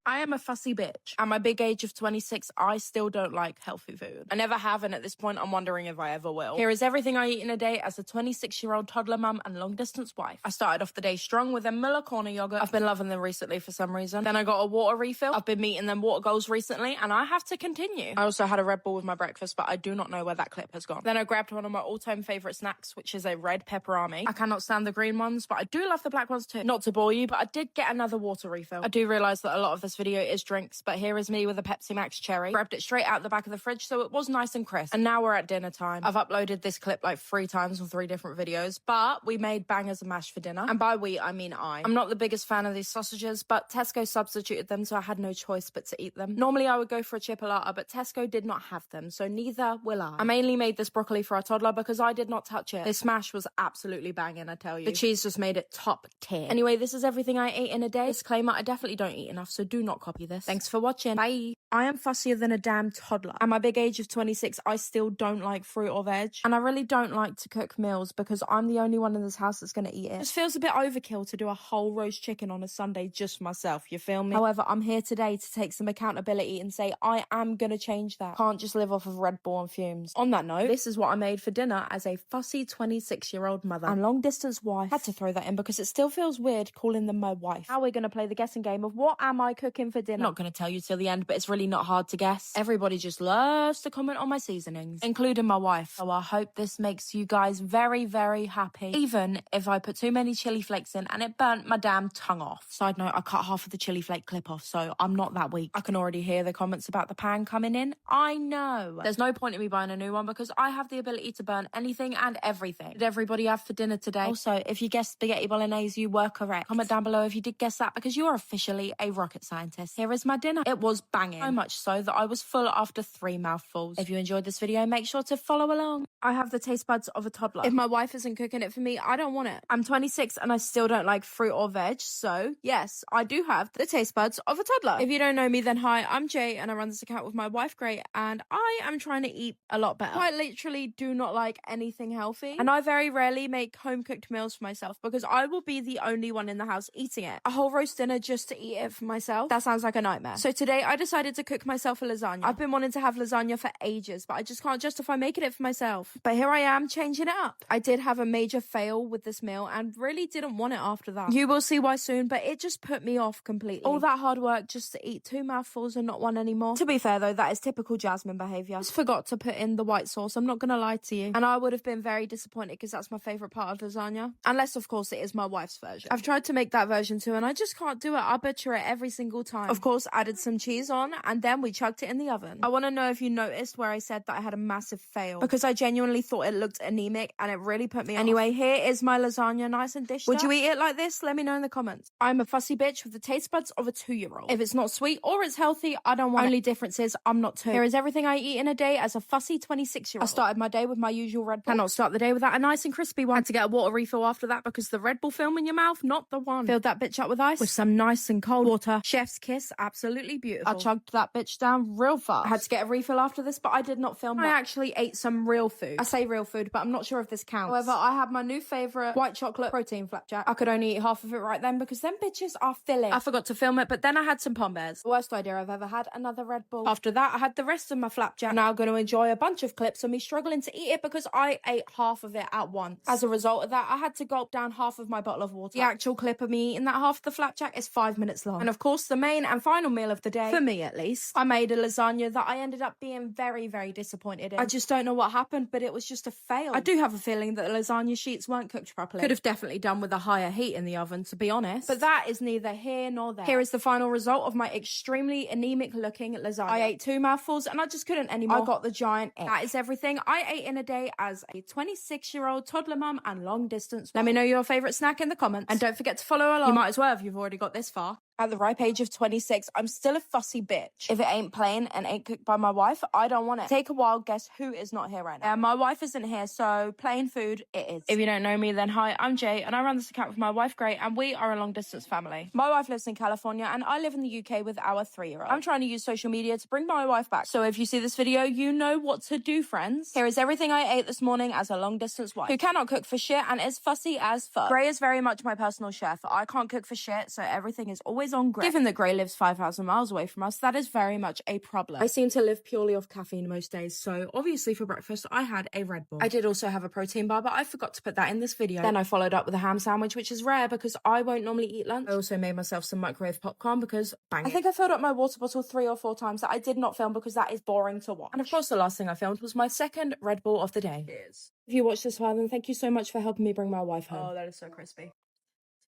I am a fussy bitch. At my big age of 26, I still don't like healthy food. I never have, and at this point, I'm wondering if I ever will. Here is everything I eat in a day as a 26-year-old toddler mum and long-distance wife. I started off the day strong with a Muller Corner yogurt. I've been loving them recently for some reason. Then I got a water refill. I've been meeting them water goals recently, and I have to continue. I also had a Red Bull with my breakfast, but I do not know where that clip has gone. Then I grabbed one of my all-time favourite snacks, which is a red pepperami. I cannot stand the green ones, but I do love the black ones too. Not to bore you, but I did get another water refill. I do realise that a lot of this video is drinks, but here is me with a Pepsi Max cherry. Grabbed it straight out the back of the fridge, so it was nice and crisp. And now we're at dinner time. I've uploaded this clip like 3 times on 3 different videos, but we made bangers and mash for dinner. And by we, I mean I. I'm not the biggest fan of these sausages, but Tesco substituted them, so I had no choice but to eat them. Normally I would go for a chipolata, but Tesco did not have them, so neither will I. I mainly made this broccoli for our toddler because I did not touch it. This mash was absolutely banging, I tell you. The cheese just made it top tier. Anyway, this is everything I ate in a day. Disclaimer, I definitely don't eat enough, so do not copy this. Thanks for watching. Bye. I am fussier than a damn toddler. At my big age of 26, I still don't like fruit or veg. And I really don't like to cook meals because I'm the only one in this house that's going to eat it. It just feels a bit overkill to do a whole roast chicken on a Sunday just for myself, you feel me? However, I'm here today to take some accountability and say I am going to change that. Can't just live off of Red Bull and fumes. On that note, this is what I made for dinner as a fussy 26-year-old mother and long-distance wife. Had to throw that in because it still feels weird calling them my wife. Now we're going to play the guessing game of what am I cooking for dinner. I'm not going to tell you till the end, but it's really not hard to guess. Everybody just loves to comment on my seasonings, including my wife. So I hope this makes you guys very, very happy, even if I put too many chili flakes in and it burnt my damn tongue off. Side note, I cut half of the chili flake clip off, so I'm not that weak. I can already hear the comments about the pan coming in. I know. There's no point in me buying a new one because I have the ability to burn anything and everything. Did everybody have for dinner today? Also, if you guessed spaghetti bolognese, you were correct. Comment down below if you did guess that because you are officially a rocket scientist. Here is my dinner. It was banging. So much so that I was full after 3 mouthfuls. If you enjoyed this video, make sure to follow along. I have the taste buds of a toddler. If my wife isn't cooking it for me, I don't want it. I'm 26 and I still don't like fruit or veg, so yes, I do have the taste buds of a toddler. If you don't know me, then hi, I'm Jay and I run this account with my wife, Gray, and I am trying to eat a lot better. I literally do not like anything healthy, and I very rarely make home-cooked meals for myself because I will be the only one in the house eating it. A whole roast dinner just to eat it for myself? That sounds like a nightmare. So today I decided to cook myself a lasagna. I've been wanting to have lasagna for ages, but I just can't justify making it for myself. But here I am, changing it up. I did have a major fail with this meal and really didn't want it after that. You will see why soon, but it just put me off completely. All that hard work just to eat 2 mouthfuls and not one anymore. To be fair though, that is typical Jasmine behaviour. Just forgot to put in the white sauce, I'm not gonna lie to you. And I would have been very disappointed because that's my favourite part of lasagna. Unless of course it is my wife's version. I've tried to make that version too and I just can't do it. I butcher it every single time. Of course, added some cheese on and then we chucked it in the oven. I want to know if you noticed where I said that I had a massive fail because I genuinely thought it looked anemic and it really put me off. Anyway, here is my lasagna nice and dished up. Would you eat it like this? Let me know in the comments. I'm a fussy bitch with the taste buds of a 2-year-old. If it's not sweet or it's healthy, I don't want it. Only difference is I'm not 2. Here is everything I eat in a day as a fussy 26-year-old. I started my day with my usual Red Bull. Cannot start the day without a nice and crispy one. Had to get a water refill after that because the Red Bull film in your mouth, not the one. Filled that bitch up with ice with some nice and cold water. Chef's kiss, absolutely beautiful. I chugged that bitch down real fast. I had to get a refill after this, but I did not film that. I actually ate some real food. I say real food, but I'm not sure if this counts. However, I had my new favourite white chocolate protein flapjack. I could only eat half of it right then because them bitches are filling. I forgot to film it, but then I had some Pombears. Worst idea I've ever had, another Red Bull. After that, I had the rest of my flapjack. I'm now going to enjoy a bunch of clips of me struggling to eat it because I ate half of it at once. As a result of that, I had to gulp down half of my bottle of water. The actual clip of me eating that half of the flapjack is 5 minutes long. And of course, the main and final meal of the day, for me at least, I made a lasagna that I ended up being very, very disappointed in. I just don't know what happened, but it was just a fail. I do have a feeling that the lasagna sheets weren't cooked properly. Could have definitely done with a higher heat in the oven, to be honest. But that is neither here nor there. Here is the final result of my extremely anemic looking lasagna. I ate 2 mouthfuls and I just couldn't anymore. I got the giant egg. That is everything I ate in a day as a 26-year-old toddler mum and long distance. Let me know your favourite snack in the comments. And don't forget to follow along. You might as well if you've already got this far. At the ripe age of 26, I'm still a fussy bitch. If it ain't plain and ain't cooked by my wife, I don't want it. Take a wild guess who is not here right now. My wife isn't here, so plain food it is. If you don't know me, then hi, I'm Jay, and I run this account with my wife, Gray, and we are a long-distance family. My wife lives in California, and I live in the UK with our 3-year-old. I'm trying to use social media to bring my wife back. So if you see this video, you know what to do, friends. Here is everything I ate this morning as a long-distance wife who cannot cook for shit and is fussy as fuck. Gray is very much my personal chef. I can't cook for shit, so everything is always always on Grey. Given that Grey lives 5,000 miles away from us, that is very much a problem. I seem to live purely off caffeine most days, so obviously for breakfast I had a Red Bull. I did also have a protein bar, but I forgot to put that in this video. Then I followed up with a ham sandwich, which is rare because I won't normally eat lunch. I also made myself some microwave popcorn because bang it. I think I filled up my water bottle 3 or 4 times that I did not film because that is boring to watch. And of course the last thing I filmed was my second Red Bull of the day. Cheers. If you watched this far, then thank you so much for helping me bring my wife home. Oh, that is so crispy.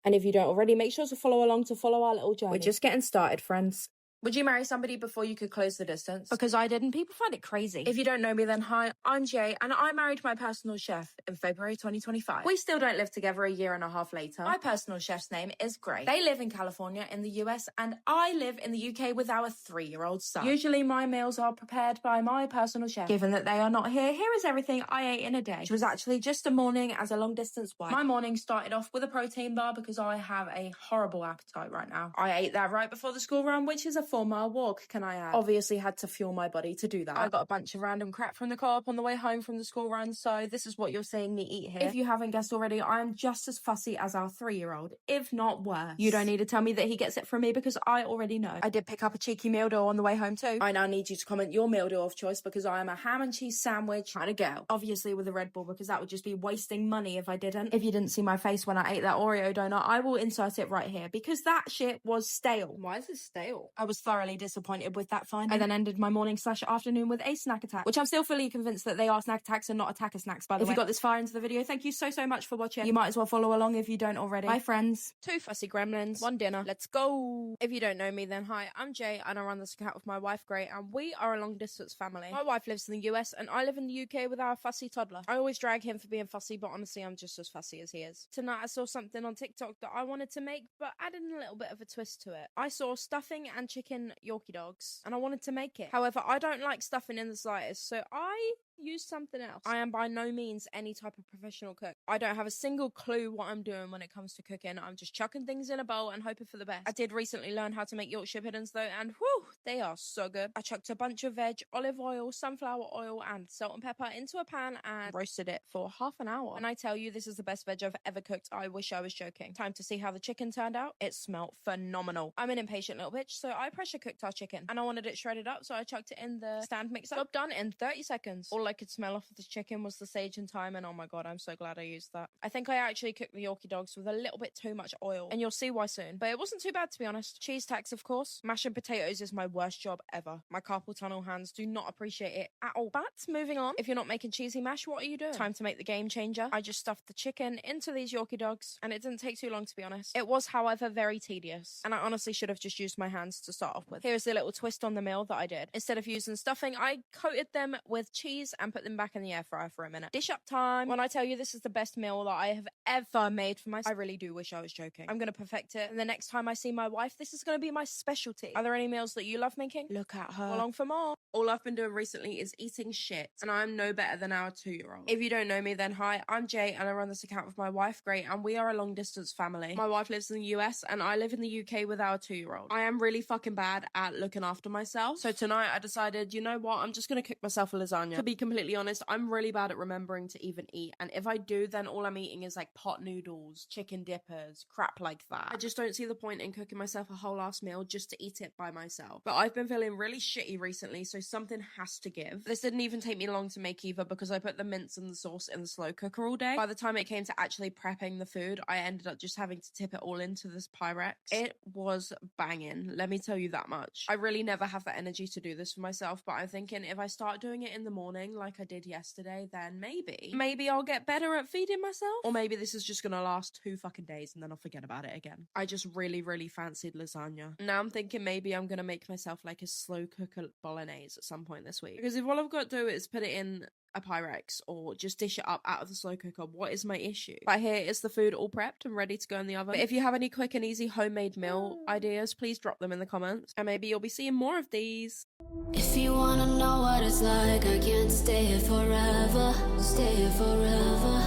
And if you don't already, make sure to follow along to follow our little journey. We're just getting started, friends. Would you marry somebody before you could close the distance? Because I didn't. People find it crazy. If you don't know me, then hi, I'm Jay, and I married my personal chef in February 2025. We still don't live together a year and a half later. My personal chef's name is Gray. They live in California in the US, and I live in the UK with our 3-year-old son. Usually my meals are prepared by my personal chef. Given that they are not here, here is everything I ate in a day, which was actually just a morning as a long-distance wife. My morning started off with a protein bar because I have a horrible appetite right now. I ate that right before the school run, which is a 4-mile walk, can I add? Obviously had to fuel my body to do that. I got a bunch of random crap from the co-op on the way home from the school run, so this is what you're seeing me eat here. If you haven't guessed already, I am just as fussy as our 3-year-old, if not worse. You don't need to tell me that he gets it from me because I already know. I did pick up a cheeky meal deal on the way home too. I now need you to comment your meal deal of choice because I am a ham and cheese sandwich kind of girl. Obviously with a Red Bull because that would just be wasting money if I didn't. If you didn't see my face when I ate that Oreo donut, I will insert it right here because that shit was stale. Why is it stale? I was thoroughly disappointed with that find. I then ended my morning/afternoon with a snack attack, which I'm still fully convinced that they are snack attacks and not attacker snacks, by the way. If you got this far into the video, thank you so much for watching. You might as well follow along if you don't already. Bye friends. 2 fussy gremlins, 1 dinner. Let's go. If you don't know me, then hi, I'm Jay and I run this account with my wife Gray, and we are a long distance family. My wife lives in the US and I live in the UK with our fussy toddler. I always drag him for being fussy, but honestly I'm just as fussy as he is. Tonight I saw something on TikTok that I wanted to make, but added a little bit of a twist to it. I saw stuffing and chicken Yorkie dogs and I wanted to make it. However, I don't like stuffing in the slightest, so I use something else. I am by no means any type of professional cook. I don't have a single clue what I'm doing when it comes to cooking. I'm just chucking things in a bowl and hoping for the best. I did recently learn how to make Yorkshire puddings though, and whew, they are so good. I chucked a bunch of veg, olive oil, sunflower oil, and salt and pepper into a pan and roasted it for half an hour. And I tell you, this is the best veg I've ever cooked. I wish I was joking. Time to see how the chicken turned out. It smelled phenomenal. I'm an impatient little bitch, so I pressure cooked our chicken, and I wanted it shredded up, so I chucked it in the stand mixer. Job done in 30 seconds. All I could smell off of the chicken was the sage and thyme, and oh my god, I'm so glad I used that. I think I actually cooked the Yorkie dogs with a little bit too much oil, and you'll see why soon. But it wasn't too bad, to be honest. Cheese tacks, of course. Mashing potatoes is my worst job ever. My carpal tunnel hands do not appreciate it at all. But moving on, if you're not making cheesy mash, what are you doing? Time to make the game changer. I just stuffed the chicken into these Yorkie dogs, and it didn't take too long, to be honest. It was, however, very tedious, and I honestly should have just used my hands to start off with. Here's the little twist on the meal that I did. Instead of using stuffing, I coated them with cheese and put them back in the air fryer for a minute. Dish up time. When I tell you this is the best meal that I have ever made for myself, I really do wish I was joking. I'm gonna perfect it, and the next time I see my wife, this is gonna be my specialty. Are there any meals that you love making? Look at her. Along for more. All I've been doing recently is eating shit, and I'm no better than our 2-year-old. If you don't know me, then hi, I'm Jay, and I run this account with my wife Gray, and we are a long distance family. My wife lives in the US, and I live in the UK with our 2-year-old. I am really fucking bad at looking after myself, so tonight I decided, you know what, I'm just gonna cook myself a lasagna. To be completely honest, I'm really bad at remembering to even eat, and if I do, then all I'm eating is like pot noodles, chicken dippers, crap like that. I just don't see the point in cooking myself a whole ass meal just to eat it by myself. But I've been feeling really shitty recently, so something has to give. This didn't even take me long to make either because I put the mince and the sauce in the slow cooker all day. By the time it came to actually prepping the food, I ended up just having to tip it all into this Pyrex. It was banging, let me tell you that much. I really never have the energy to do this for myself, but I'm thinking if I start doing it in the morning like I did yesterday, then maybe I'll get better at feeding myself, or maybe this is just gonna last 2 fucking days and then I'll forget about it again. I just really fancied lasagna. Now I'm thinking maybe I'm gonna make myself like a slow cooker bolognese at some point this week, because if all I've got to do is put it in a Pyrex or just dish it up out of the slow cooker, what is my issue? Right here is the food all prepped and ready to go in the oven. But if you have any quick and easy homemade meal ideas, please drop them in the comments, and maybe you'll be seeing more of these. If you wanna know what it's like, I can't stay here forever. Stay here forever.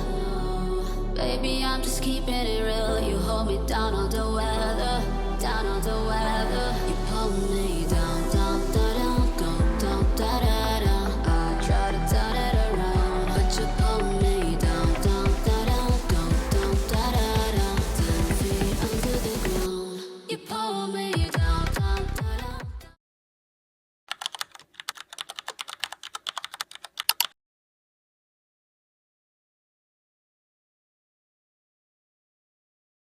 Baby, I'm just keeping it real. You hold me down on the weather. Down on the weather.